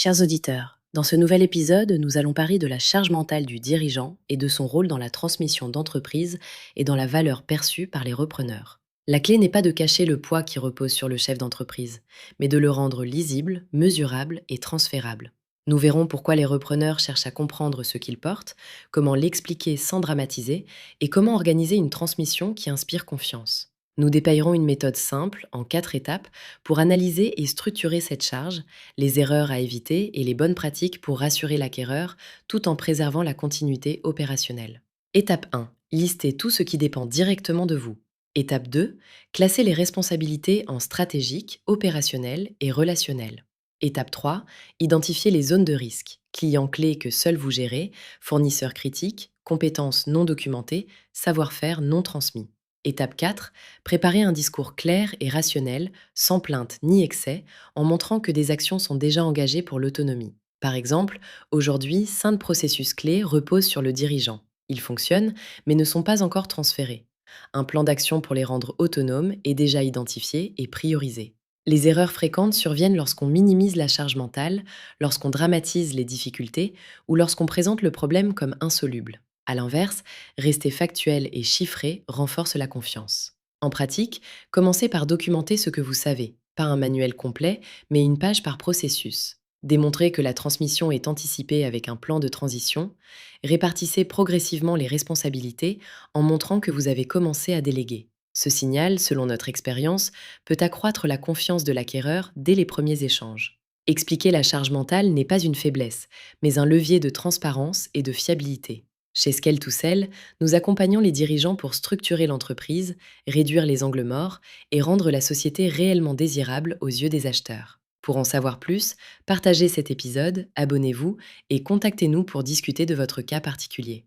Chers auditeurs, dans ce nouvel épisode, nous allons parler de la charge mentale du dirigeant et de son rôle dans la transmission d'entreprise et dans la valeur perçue par les repreneurs. La clé n'est pas de cacher le poids qui repose sur le chef d'entreprise, mais de le rendre lisible, mesurable et transférable. Nous verrons pourquoi les repreneurs cherchent à comprendre ce qu'ils portent, comment l'expliquer sans dramatiser et comment organiser une transmission qui inspire confiance. Nous détaillerons une méthode simple, en 4 étapes, pour analyser et structurer cette charge, les erreurs à éviter et les bonnes pratiques pour rassurer l'acquéreur tout en préservant la continuité opérationnelle. Étape 1. Listez tout ce qui dépend directement de vous. Étape 2. Classez les responsabilités en stratégique, opérationnel et relationnel. Étape 3. Identifiez les zones de risque, clients clés que seuls vous gérez, fournisseurs critiques, compétences non documentées, savoir-faire non transmis. Étape 4. Préparez un discours clair et rationnel, sans plainte ni excès, en montrant que des actions sont déjà engagées pour l'autonomie. Par exemple, aujourd'hui, 5 processus clés reposent sur le dirigeant. Ils fonctionnent, mais ne sont pas encore transférés. Un plan d'action pour les rendre autonomes est déjà identifié et priorisé. Les erreurs fréquentes surviennent lorsqu'on minimise la charge mentale, lorsqu'on dramatise les difficultés ou lorsqu'on présente le problème comme insoluble. A l'inverse, rester factuel et chiffré renforce la confiance. En pratique, commencez par documenter ce que vous savez, pas un manuel complet, mais une page par processus. Démontrez que la transmission est anticipée avec un plan de transition. Répartissez progressivement les responsabilités en montrant que vous avez commencé à déléguer. Ce signal, selon notre expérience, peut accroître la confiance de l'acquéreur dès les premiers échanges. Expliquer la charge mentale n'est pas une faiblesse, mais un levier de transparence et de fiabilité. Chez Scale to Sell, nous accompagnons les dirigeants pour structurer l'entreprise, réduire les angles morts et rendre la société réellement désirable aux yeux des acheteurs. Pour en savoir plus, partagez cet épisode, abonnez-vous et contactez-nous pour discuter de votre cas particulier.